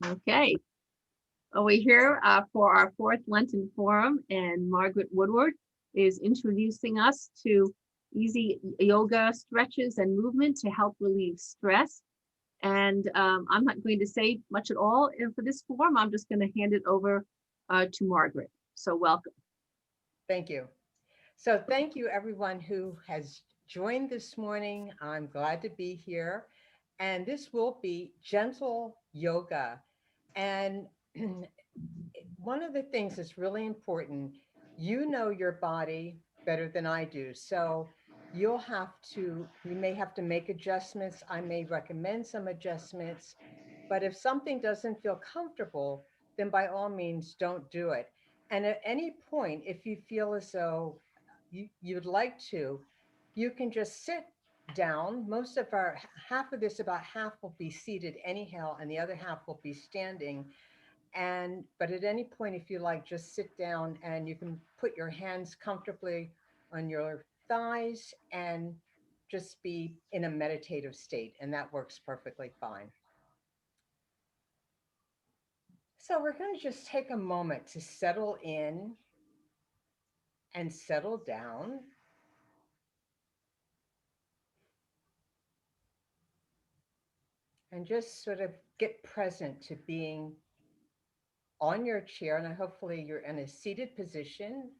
Okay. Well, we're here for our fourth Lenten Forum, and Margaret Woodward is introducing us to easy yoga stretches and movement to help relieve stress. And I'm not going to say much at all for this forum. I'm just going to hand it over to Margaret. So welcome. Thank you. So thank you everyone who has joined this morning. I'm glad to be here. And this will be gentle yoga. And one of the things that's really important, you know your body better than I do. So you may have to make adjustments. I may recommend some adjustments. But if something doesn't feel comfortable, then by all means, don't do it. And at any point, if you feel as though you'd like to, you can just sit down. Most of our half of this, about half will be seated anyhow, and the other half will be standing. And but at any point, if you like, just sit down and you can put your hands comfortably on your thighs and just be in a meditative state, and that works perfectly fine. So we're going to just take a moment to settle in and settle down and just sort of get present to being on your chair. And hopefully you're in a seated position.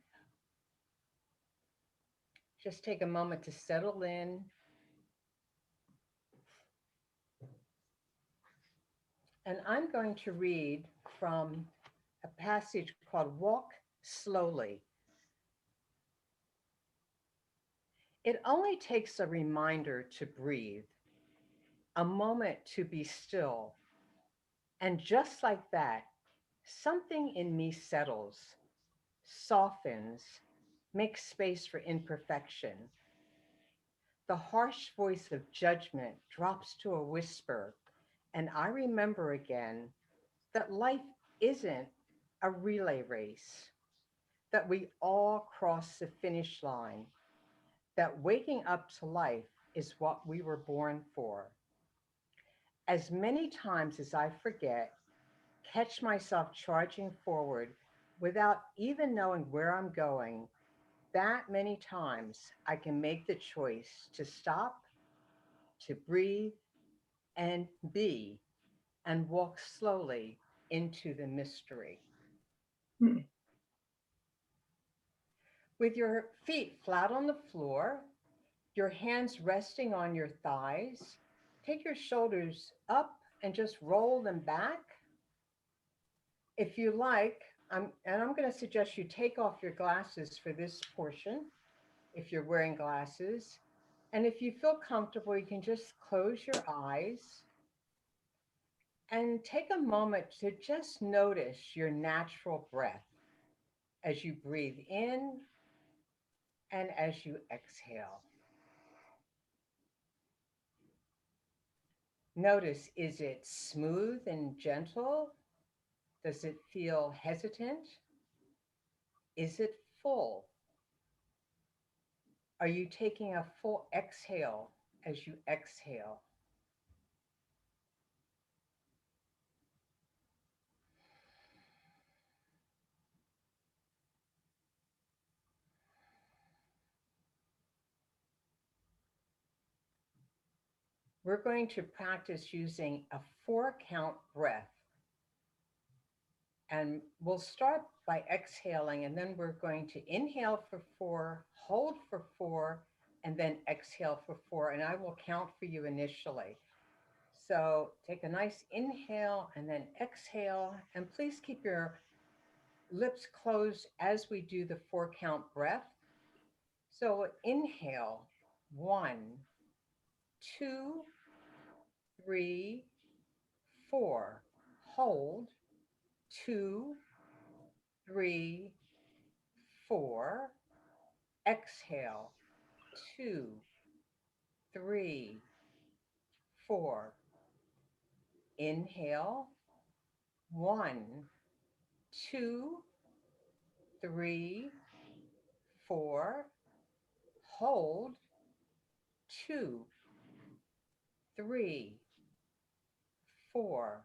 Just take a moment to settle in. And I'm going to read from a passage called Walk Slowly. It only takes a reminder to breathe, a moment to be still. And just like that, something in me settles, softens, makes space for imperfection. The harsh voice of judgment drops to a whisper, and I remember again that life isn't a relay race, that we all cross the finish line, that waking up to life is what we were born for. As many times as I forget, catch myself charging forward without even knowing where I'm going, that many times I can make the choice to stop, to breathe, and be, and walk slowly into the mystery. Hmm. With your feet flat on the floor, your hands resting on your thighs, take your shoulders up and just roll them back. If you like, I'm going to suggest you take off your glasses for this portion if you're wearing glasses. And if you feel comfortable, you can just close your eyes and take a moment to just notice your natural breath as you breathe in and as you exhale. Notice, is it smooth and gentle? Does it feel hesitant? Is it full? Are you taking a full exhale as you exhale? We're going to practice using a 4 count breath. And we'll start by exhaling, and then we're going to inhale for 4, hold for 4, and then exhale for 4. And I will count for you initially. So take a nice inhale and then exhale. And please keep your lips closed as we do the 4 count breath. So inhale, 1, 2, 3, 4. Hold, 2, 3, 4. Exhale, 2, 3, 4. Inhale, 1, 2, 3, 4. Hold, 2, 3, 4.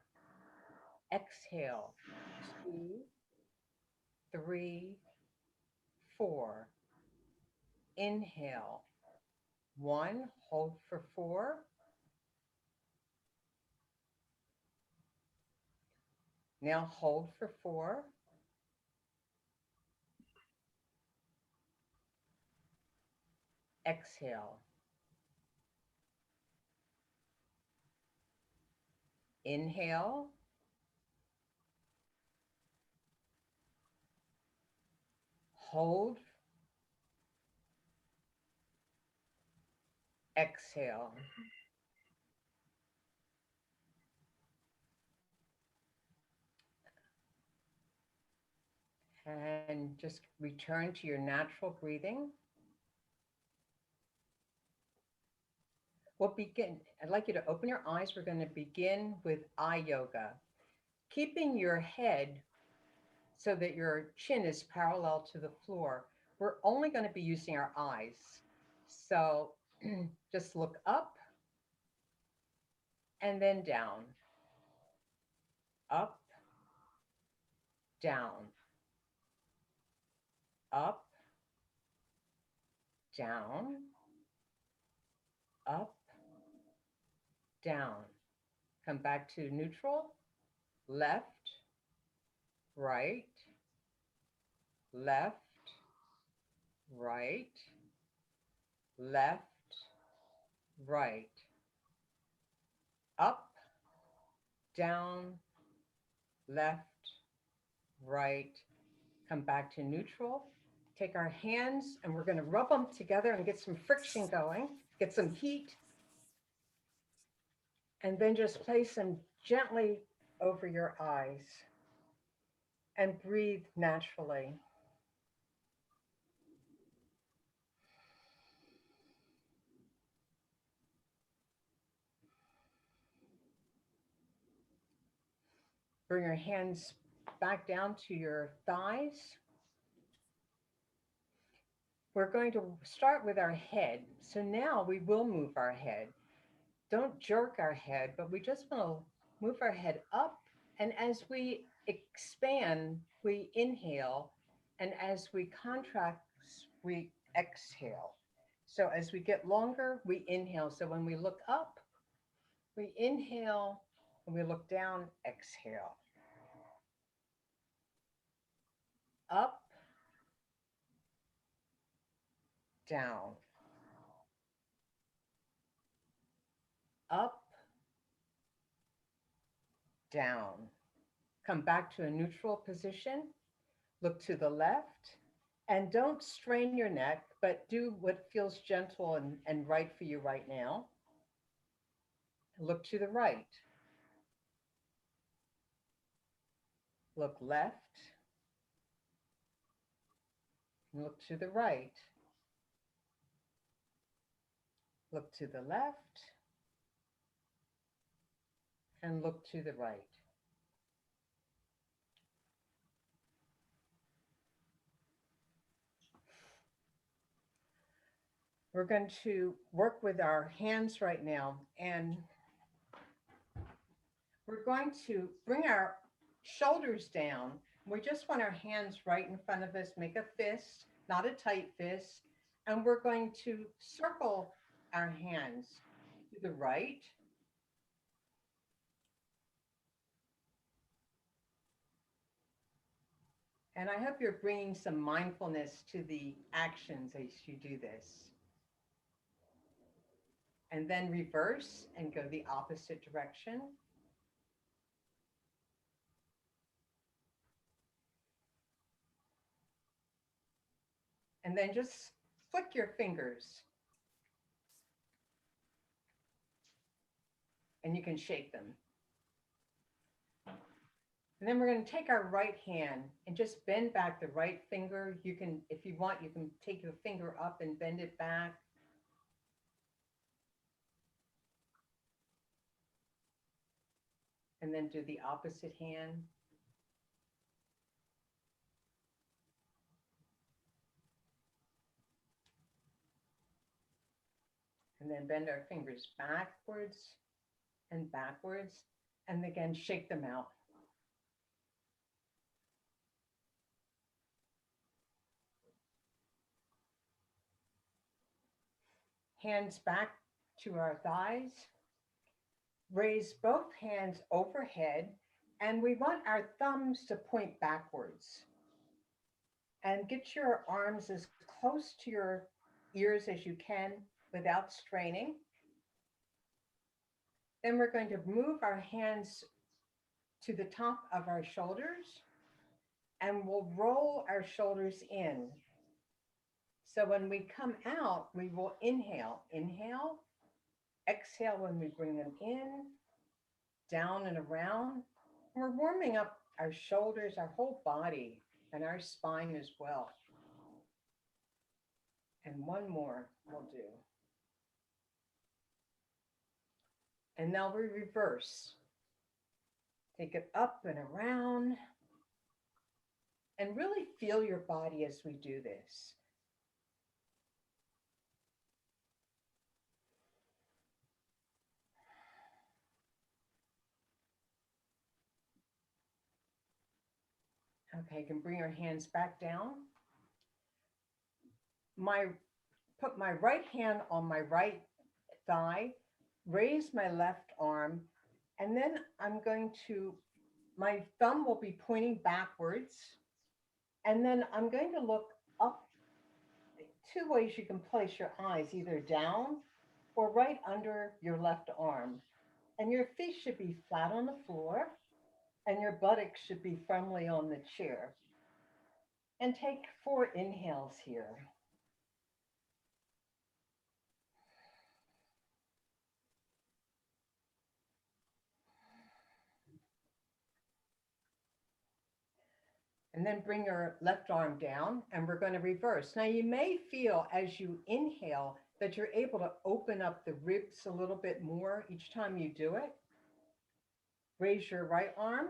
Exhale, 2, 3, 4. Inhale, 1. Hold for 4. Now hold for 4. Exhale. Inhale. Hold. Exhale. And just return to your natural breathing. We'll begin. I'd like you to open your eyes. We're going to begin with eye yoga. Keeping your head so that your chin is parallel to the floor, we're only going to be using our eyes. So just look up and then down, up, down, up, down, up, down. Come back to neutral, left, right, left, right, left, right, up, down, left, right. Come back to neutral. Take our hands and we're going to rub them together and get some friction going, get some heat, and then just place them gently over your eyes and breathe naturally. Bring your hands back down to your thighs. We're going to start with our head. So now we will move our head. Don't jerk our head, but we just want to move our head up. And as we expand, we inhale. And as we contract, we exhale. So as we get longer, we inhale. So when we look up, we inhale. When we look down, exhale. Up, down. Up, down. Come back to a neutral position. Look to the left. And don't strain your neck, but do what feels gentle and right for you right now. Look to the right. Look left. Look to the right. Look to the left. And look to the right. We're going to work with our hands right now, and we're going to bring our shoulders down. We just want our hands right in front of us, make a fist, not a tight fist, and we're going to circle our hands to the right. And I hope you're bringing some mindfulness to the actions as you do this. And then reverse and go the opposite direction. And then just flick your fingers. And you can shake them. And then we're going to take our right hand and just bend back the right finger. You can, if you want, you can take your finger up and bend it back. And then do the opposite hand. And then bend our fingers backwards and backwards. And again, shake them out. Hands back to our thighs. Raise both hands overhead, and we want our thumbs to point backwards. And get your arms as close to your ears as you can without straining. Then we're going to move our hands to the top of our shoulders, and we'll roll our shoulders in. So when we come out, we will inhale, exhale when we bring them in, down and around. We're warming up our shoulders, our whole body, and our spine as well. And one more will do. And now we reverse. Take it up and around. And really feel your body as we do this. Okay, you can bring your hands back down. Put my right hand on my right thigh, raise my left arm, and then my thumb will be pointing backwards. And then I'm going to look up. Two ways you can place your eyes, either down or right under your left arm. And your feet should be flat on the floor, and your buttocks should be firmly on the chair. And take 4 inhales here. And then bring your left arm down, and we're going to reverse. Now you may feel as you inhale that you're able to open up the ribs a little bit more each time you do it. Raise your right arm,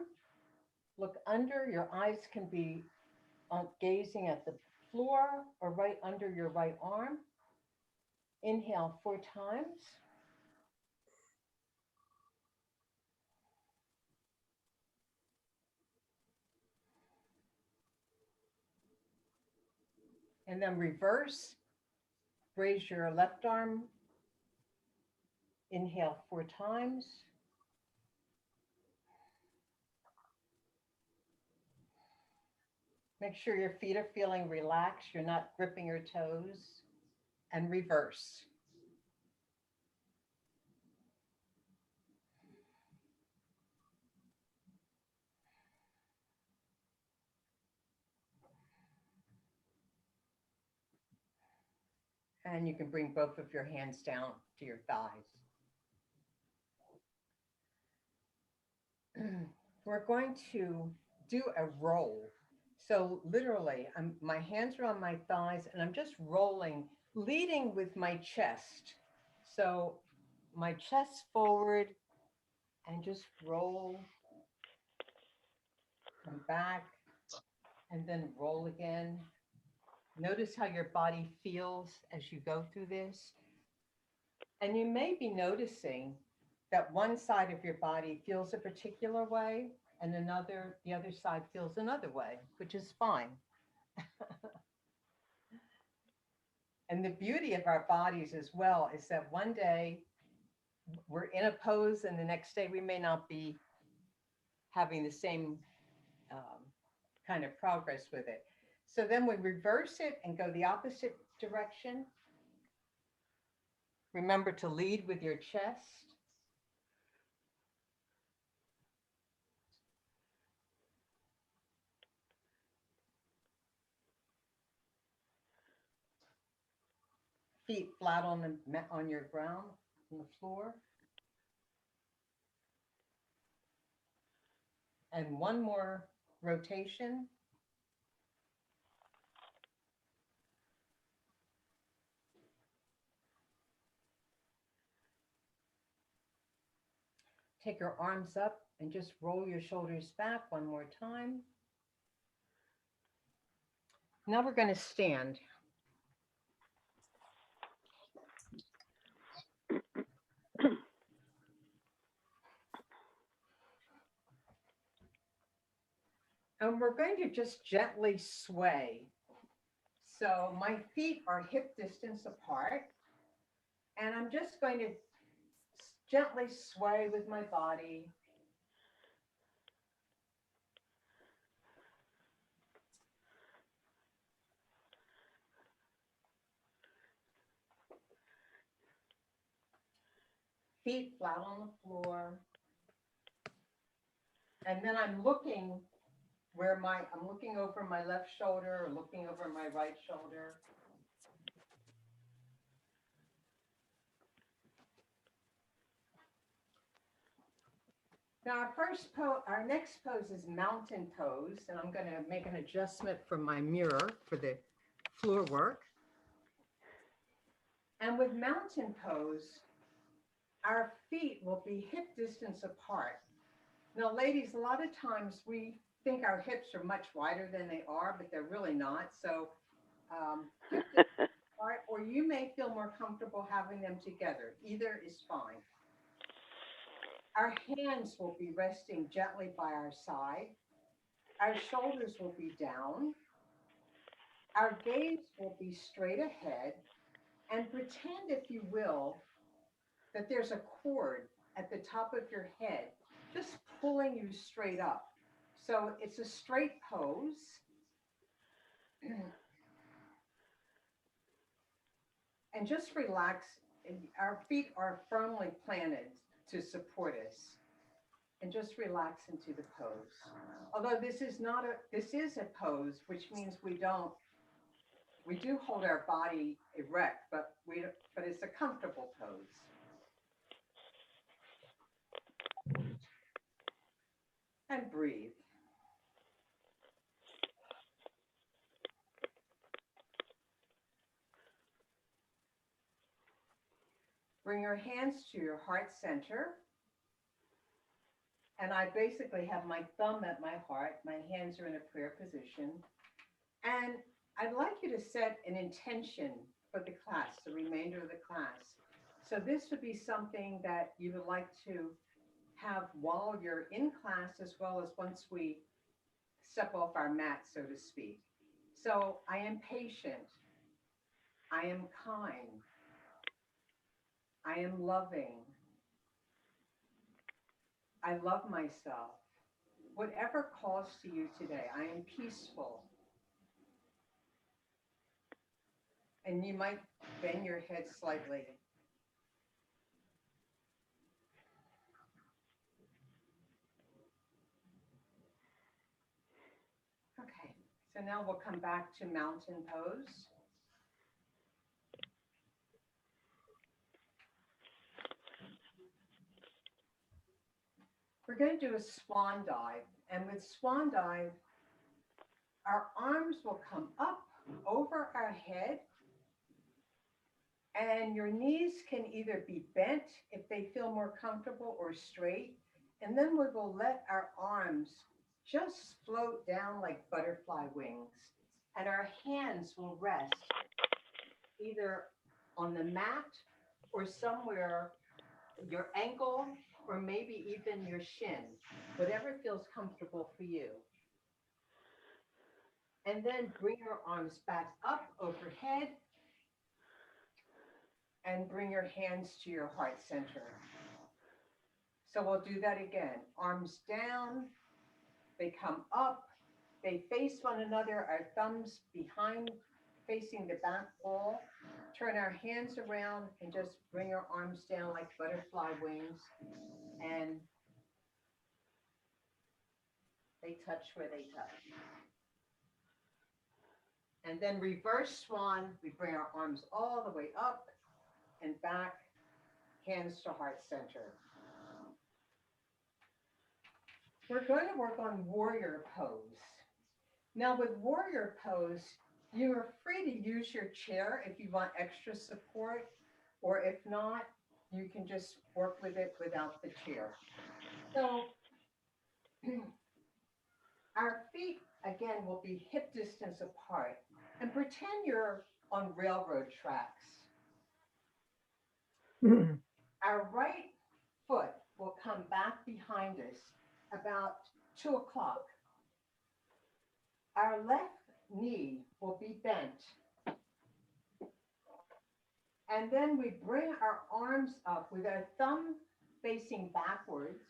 look under. Your eyes can be gazing at the floor or right under your right arm. Inhale 4 times. And then reverse. Raise your left arm. Inhale 4 times. Make sure your feet are feeling relaxed. You're not gripping your toes. And reverse. And you can bring both of your hands down to your thighs. We're going to do a roll. So literally, my hands are on my thighs and I'm just rolling, leading with my chest. So my chest forward and just roll, come back, and then roll again. Notice how your body feels as you go through this. And you may be noticing that one side of your body feels a particular way and the other side feels another way, which is fine. And the beauty of our bodies as well is that one day we're in a pose and the next day we may not be having the same kind of progress with it. So then we reverse it and go the opposite direction. Remember to lead with your chest. Feet flat on your ground, on the floor. And one more rotation. Take your arms up and just roll your shoulders back one more time. Now we're going to stand. And we're going to just gently sway. So my feet are hip distance apart. And I'm just going to gently sway with my body. Feet flat on the floor. And then I'm looking I'm looking over my left shoulder or looking over my right shoulder. Now our next pose is mountain pose, and I'm going to make an adjustment from my mirror for the floor work. And with mountain pose, our feet will be hip distance apart. Now, ladies, a lot of times we think our hips are much wider than they are, but they're really not. So hip distance apart, or you may feel more comfortable having them together. Either is fine. Our hands will be resting gently by our side. Our shoulders will be down. Our gaze will be straight ahead. And pretend, if you will, that there's a cord at the top of your head, just pulling you straight up. So it's a straight pose. And just relax. Our feet are firmly planted to support us. And just relax into the pose. Although this is a pose, which means we do hold our body erect, but it's a comfortable pose. And breathe. Bring your hands to your heart center. And I basically have my thumb at my heart. My hands are in a prayer position. And I'd like you to set an intention for the class, the remainder of the class. So this would be something that you would like to have while you're in class, as well as once we step off our mat, so to speak. So I am patient. I am kind. I am loving. I love myself. Whatever calls to you today, I am peaceful. And you might bend your head slightly. Okay, so now we'll come back to mountain pose. We're going to do a swan dive. And with swan dive, our arms will come up over our head. And your knees can either be bent if they feel more comfortable or straight. And then we will let our arms just float down like butterfly wings. And our hands will rest either on the mat or somewhere, your ankle, or maybe even your shin, whatever feels comfortable for you. And then bring your arms back up overhead and bring your hands to your heart center. So we'll do that again. Arms down, they come up, they face one another, our thumbs behind, facing the back wall. Turn our hands around and just bring our arms down like butterfly wings. And they touch where they touch. And then reverse swan, we bring our arms all the way up and back, hands to heart center. We're going to work on warrior pose. Now with warrior pose, you are free to use your chair if you want extra support, or if not, you can just work with it without the chair. So our feet, again, will be hip distance apart. And pretend you're on railroad tracks. Our right foot will come back behind us about 2 o'clock. Our left knee will be bent. And then we bring our arms up with our thumb facing backwards.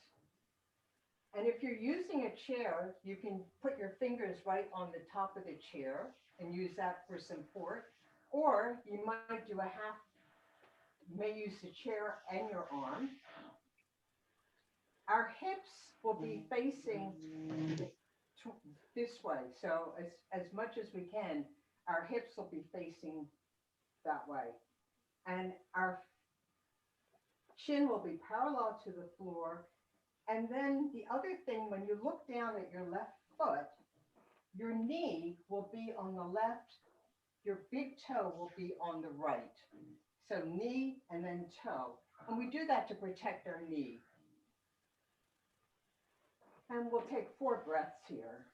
And if you're using a chair, you can put your fingers right on the top of the chair and use that for support. Or you might do a half, you may use the chair and your arm. Our hips will be facing this way. So as much as we can, our hips will be facing that way. And our chin will be parallel to the floor. And then the other thing, when you look down at your left foot, your knee will be on the left, your big toe will be on the right. So knee and then toe. And we do that to protect our knee. And we'll take 4 breaths here.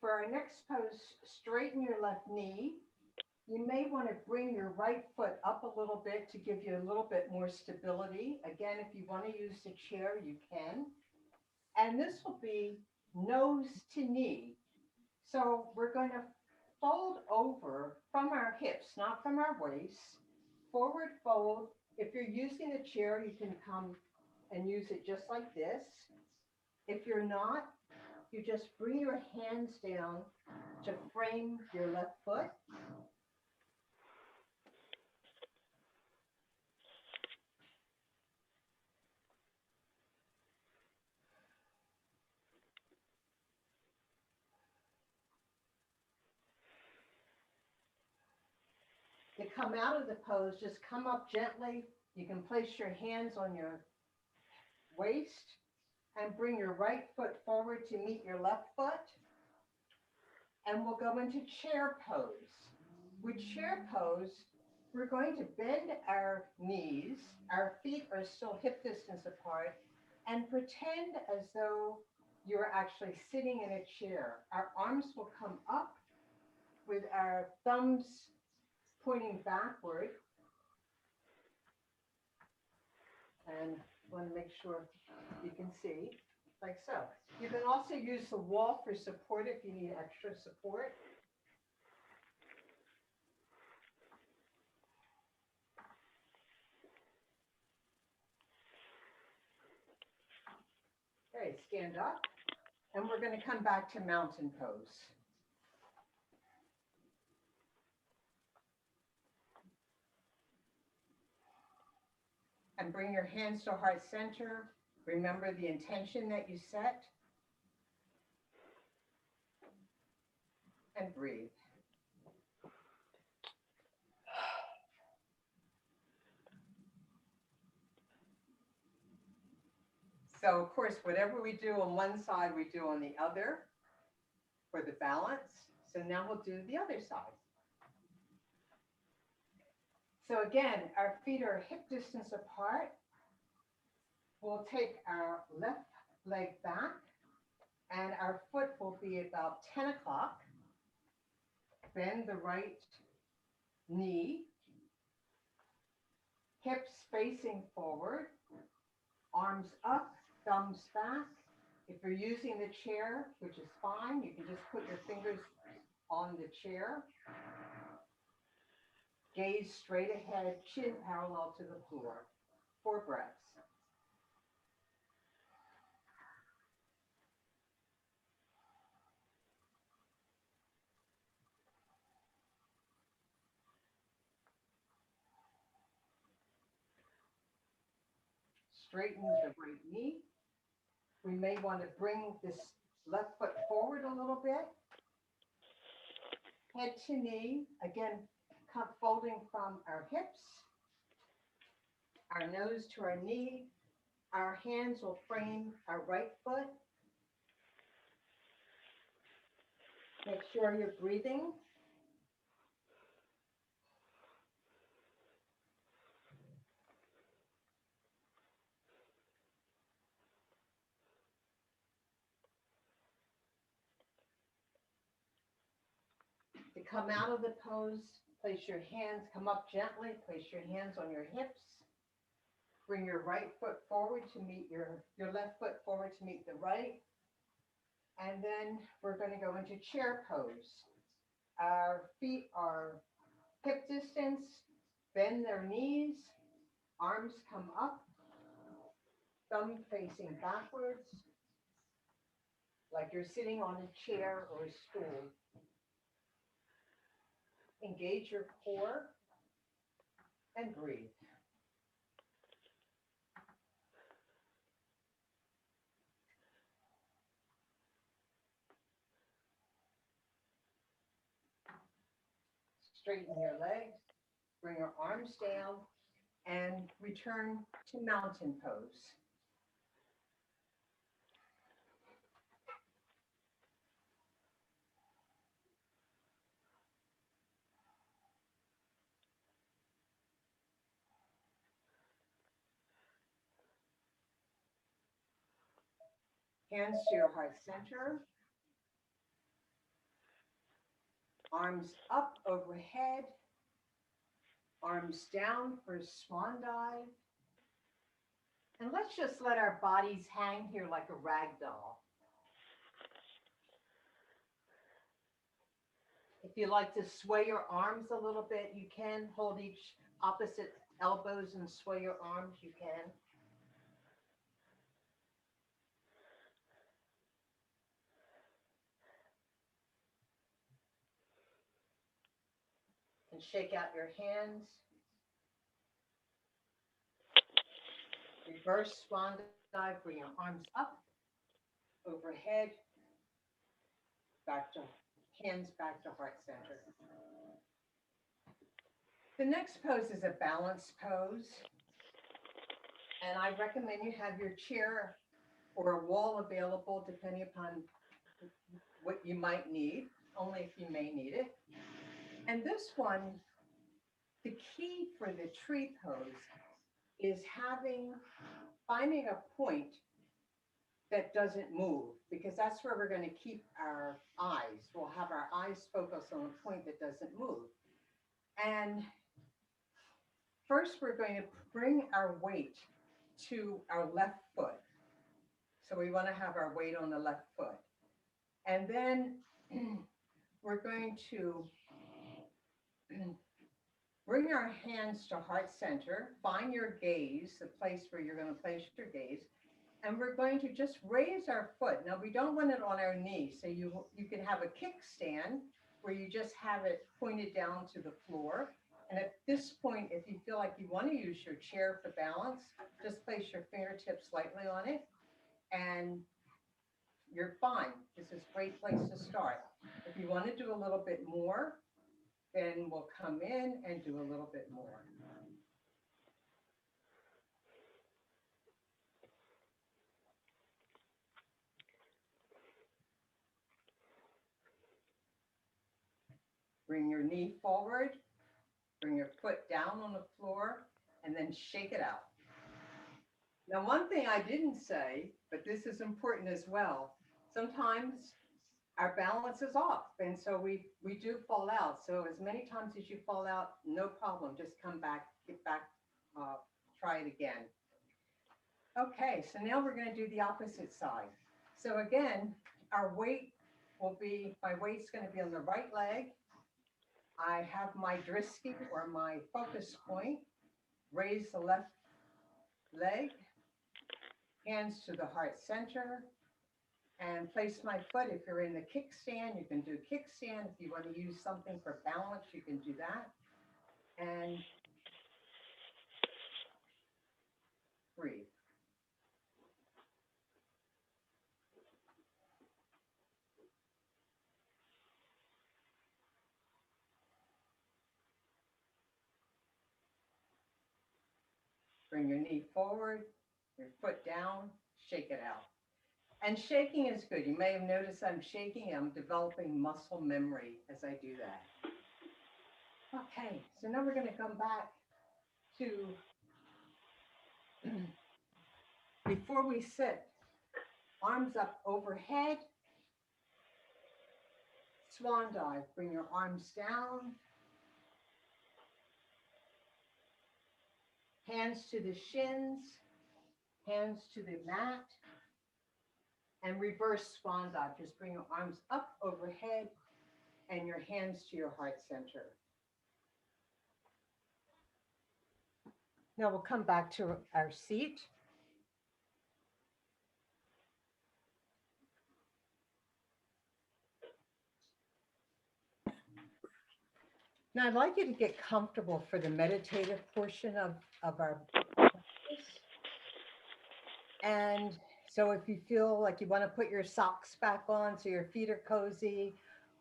For our next pose, straighten your left knee. You may want to bring your right foot up a little bit to give you a little bit more stability. Again, if you want to use the chair, you can. And this will be nose to knee. So we're going to fold over from our hips, not from our waist. Forward fold. If you're using a chair, you can come and use it just like this. If you're not, you just bring your hands down to frame your left foot. To come out of the pose, just come up gently. You can place your hands on your waist and bring your right foot forward to meet your left foot. And we'll go into chair pose. With chair pose, we're going to bend our knees. Our feet are still hip distance apart, and pretend as though you're actually sitting in a chair. Our arms will come up with our thumbs pointing backward. And I want to make sure you can see, like so. You can also use the wall for support if you need extra support. Okay, stand up. And we're going to come back to mountain pose. And bring your hands to heart center. Remember the intention that you set. And breathe. So of course, whatever we do on one side, we do on the other for the balance. So now we'll do the other side. So again, our feet are hip distance apart. We'll take our left leg back and our foot will be about 10 o'clock. Bend the right knee, hips facing forward, arms up, thumbs back. If you're using the chair, which is fine, you can just put your fingers on the chair. Gaze straight ahead, chin parallel to the floor. 4 breaths. Straighten the right knee. We may want to bring this left foot forward a little bit. Head to knee, again, folding from our hips, our nose to our knee. Our hands will frame our right foot. Make sure you're breathing. To come out of the pose, place your hands, come up gently, place your hands on your hips. Bring your right foot forward to meet your left foot forward to meet the right. And then we're going to go into chair pose. Our feet are hip distance, bend their knees, arms come up, thumb facing backwards, like you're sitting on a chair or a stool. Engage your core and breathe. Straighten your legs, bring your arms down, and return to mountain pose. Hands to your heart center, arms up overhead, arms down for swan dive. And let's just let our bodies hang here like a rag doll. If you like to sway your arms a little bit, you can hold each opposite elbows and sway your arms, you can. And shake out your hands. Reverse swan dive, bring your arms up, overhead, back to hands back to heart center. The next pose is a balance pose. And I recommend you have your chair or a wall available depending upon what you might need, only if you may need it. And this one, the key for the tree pose is finding a point that doesn't move, because that's where we're going to keep our eyes. We'll have our eyes focus on a point that doesn't move. And first, we're going to bring our weight to our left foot. So we want to have our weight on the left foot. And then we're going to bring our hands to heart center, find your gaze, the place where you're going to place your gaze, and we're going to just raise our foot. Now, we don't want it on our knee, so you can have a kickstand where you just have it pointed down to the floor. And at this point, if you feel like you want to use your chair for balance, just place your fingertips lightly on it, and you're fine. This is a great place to start. If you want to do a little bit more, then we'll come in and do a little bit more. Bring your knee forward, bring your foot down on the floor, and then shake it out. Now, one thing I didn't say, but this is important as well, sometimes our balance is off, and so we do fall out. So as many times as you fall out, no problem, just come back, get back, try it again. Okay, so now we're going to do the opposite side. So again, my weight's going to be on the right leg. I have my drisky or my focus point. Raise the left leg, hands to the heart center, and place my foot. If you're in the kickstand, you can do kickstand. If you want to use something for balance, you can do that. And breathe. Bring your knee forward, your foot down, shake it out. And shaking is good. You may have noticed I'm shaking. I'm developing muscle memory as I do that. Okay, so now we're going to come back to before we sit, arms up overhead, swan dive. Bring your arms down, hands to the shins, hands to the mat, and reverse swan dive. Just bring your arms up overhead and your hands to your heart center. Now we'll come back to our seat. Now I'd like you to get comfortable for the meditative portion of our practice. And so if you feel like you want to put your socks back on so your feet are cozy,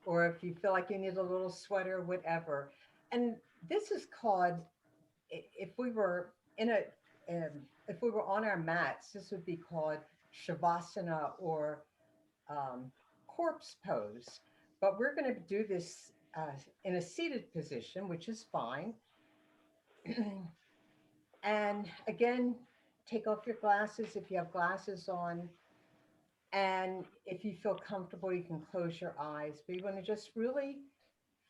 or if you feel like you need a little sweater, whatever. And this is called, if we were in a, if we were on our mats, this would be called Shavasana or corpse pose. But we're going to do this in a seated position, which is fine. And again, take off your glasses if you have glasses on. And if you feel comfortable, you can close your eyes. But you want to just really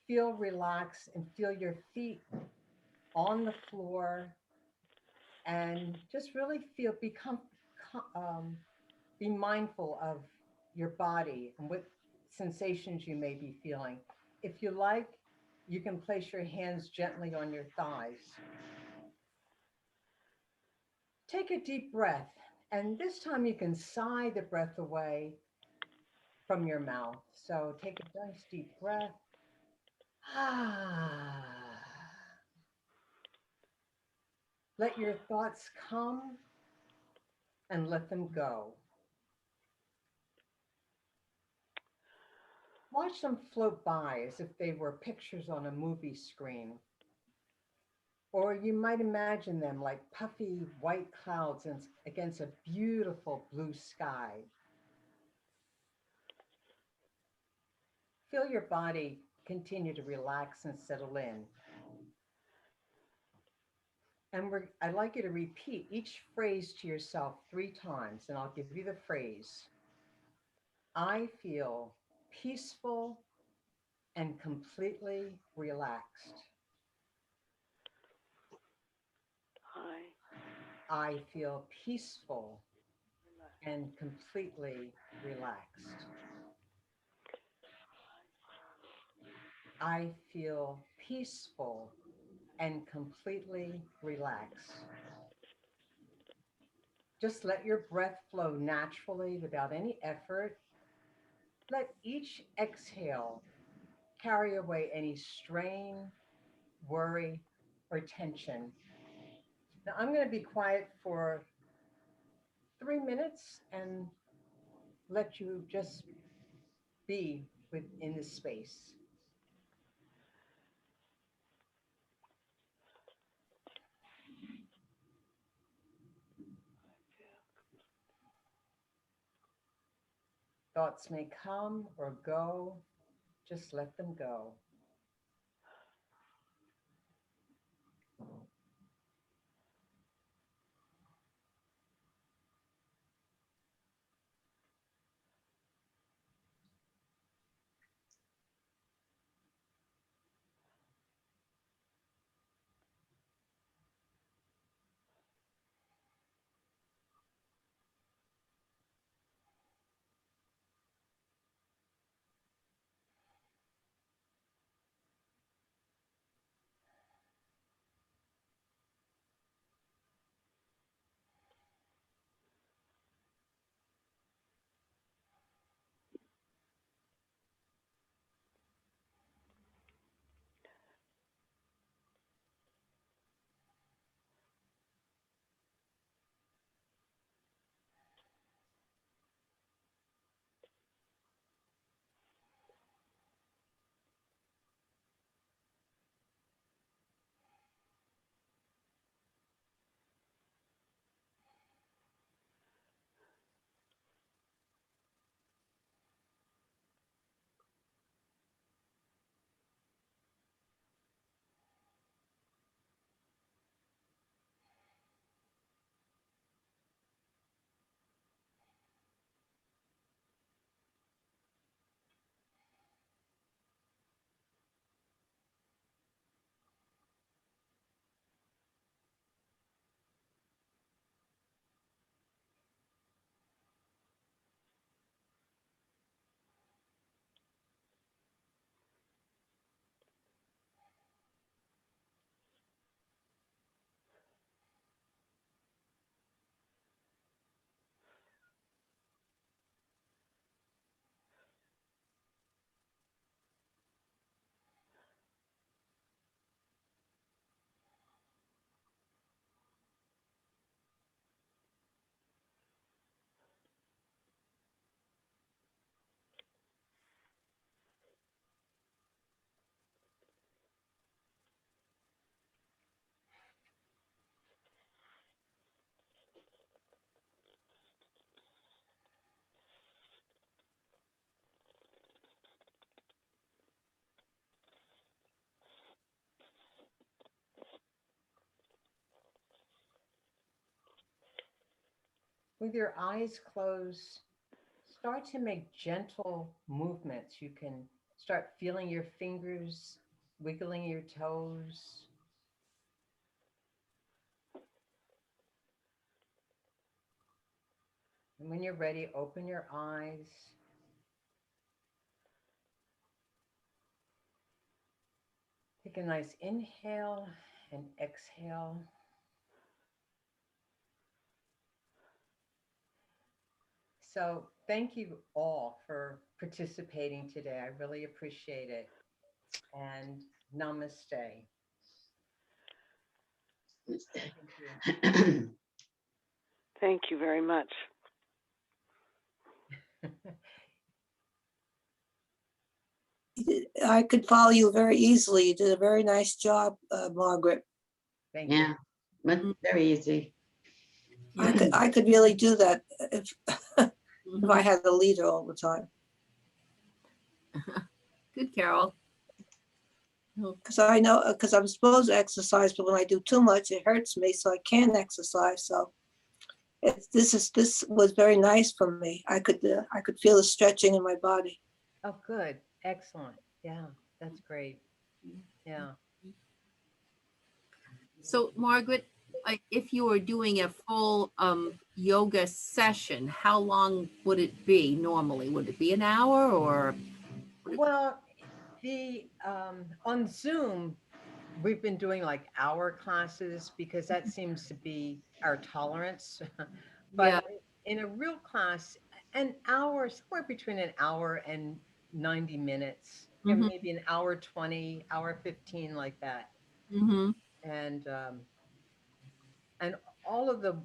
feel relaxed and feel your feet on the floor and just really feel, be mindful of your body and what sensations you may be feeling. If you like, you can place your hands gently on your thighs. Take a deep breath, and this time you can sigh the breath away from your mouth. So take a nice deep breath. Let your thoughts come and let them go. Watch them float by as if they were pictures on a movie screen. Or you might imagine them like puffy white clouds against a beautiful blue sky. Feel your body continue to relax and settle in. And I'd like you to repeat each phrase to yourself 3 times, and I'll give you the phrase. I feel peaceful and completely relaxed. I feel peaceful and completely relaxed. I feel peaceful and completely relaxed. Just let your breath flow naturally without any effort. Let each exhale carry away any strain, worry, or tension. Now I'm going to be quiet for 3 minutes and let you just be within this space. Thoughts may come or go, just let them go. With your eyes closed, start to make gentle movements. You can start feeling your fingers, wiggling your toes. And when you're ready, open your eyes. Take a nice inhale and exhale. So, thank you all for participating today. I really appreciate it. And namaste. Thank Thank you very much. you. I could follow you very easily. You did a very nice job, Margaret. Thank you. Yeah, but very easy. I could really do that if I Mhm. had a leader all the time. Good, Carol. Because I know, because I'm supposed to exercise, but when I do too much, it hurts me, so I can't exercise. So this was very nice for me. I could feel the stretching in my body. Oh, good. Excellent. Yeah, that's great. Yeah. So Margaret, if you were doing a full yoga session, how long would it be normally? Would it be an hour or? Well, the on Zoom, we've been doing like hour classes because that seems to be our tolerance. Yeah. But in a real class, an hour, somewhere between an hour and 90 minutes, and Hmm. maybe an hour 20, hour 15, like that. Hmm. And and all of the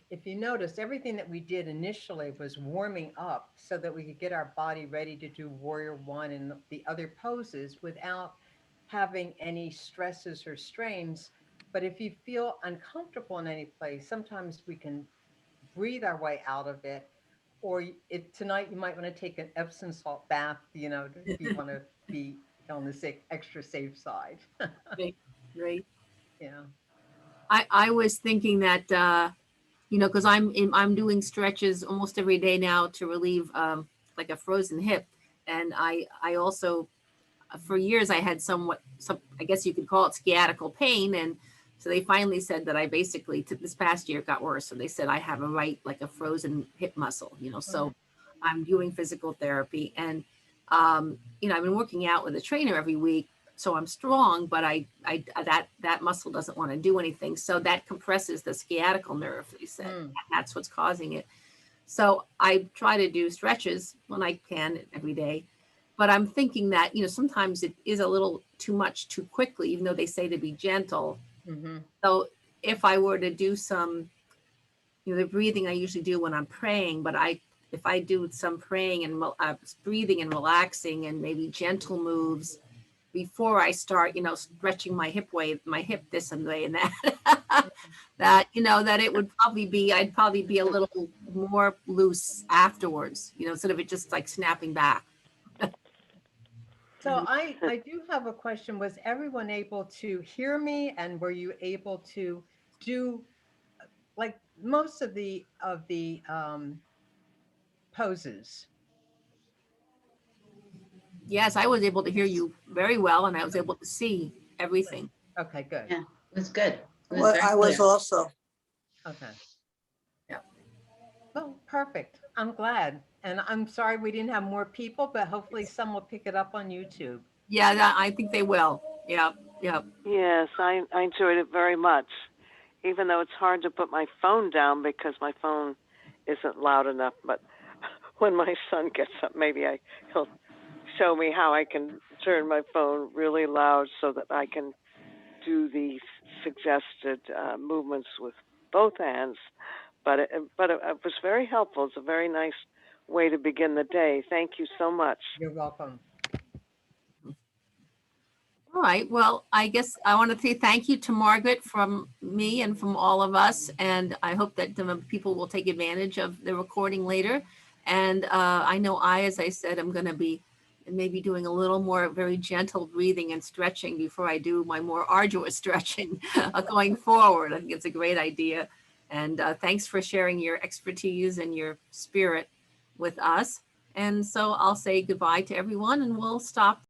if you notice, everything that we did initially was warming up so that we could get our body ready to do warrior one and the other poses without having any stresses or strains. But if you feel uncomfortable in any place, sometimes we can breathe our way out of it. Or if tonight you might want to take an Epsom salt bath, if you want to be on the extra safe side. Right. Right. Yeah. I was thinking that because I'm doing stretches almost every day now to relieve like a frozen hip, and I also for years I had some I guess you could call it sciatical pain, and so they finally said that I basically this past year it got worse, so they said I have a frozen hip muscle, so I'm doing physical therapy, and I've been working out with a trainer every week, so I'm strong, but that muscle doesn't want to do anything, so that compresses the sciatical nerve, they said. Mm. That's what's causing it. So I try to do stretches when I can every day. But I'm thinking that, sometimes it is a little too much too quickly, even though they say to be gentle. Mm-hmm. So if I were to do some, the breathing I usually do when I'm praying, but if I do some praying and breathing and relaxing and maybe gentle moves before I start, stretching my hip this and way and that, that it would I'd probably be a little more loose afterwards, instead of it just like snapping back. So I do have a question. Was everyone able to hear me, and were you able to do like most of the poses? Yes, I was able to hear you very well, and I was able to see everything. Okay, good. Yeah, it was good. It was Well, very I was clear. also. Okay. Yeah. Well, perfect. I'm glad. And I'm sorry we didn't have more people, but hopefully some will pick it up on YouTube. Yeah, I think they will. Yeah, yeah. Yes, I enjoyed it very much, even though it's hard to put my phone down because my phone isn't loud enough. But when my son gets up, maybe he'll show me how I can turn my phone really loud so that I can do the suggested movements with both hands. But it was very helpful. It's a very nice way to begin the day. Thank you so much. You're welcome. All right. Well, I guess I want to say thank you to Margaret from me and from all of us. And I hope that people will take advantage of the recording later. And I know as I said, I'm going to be maybe doing a little more very gentle breathing and stretching before I do my more arduous stretching going forward. I think it's a great idea. And thanks for sharing your expertise and your spirit with us. And so I'll say goodbye to everyone and we'll stop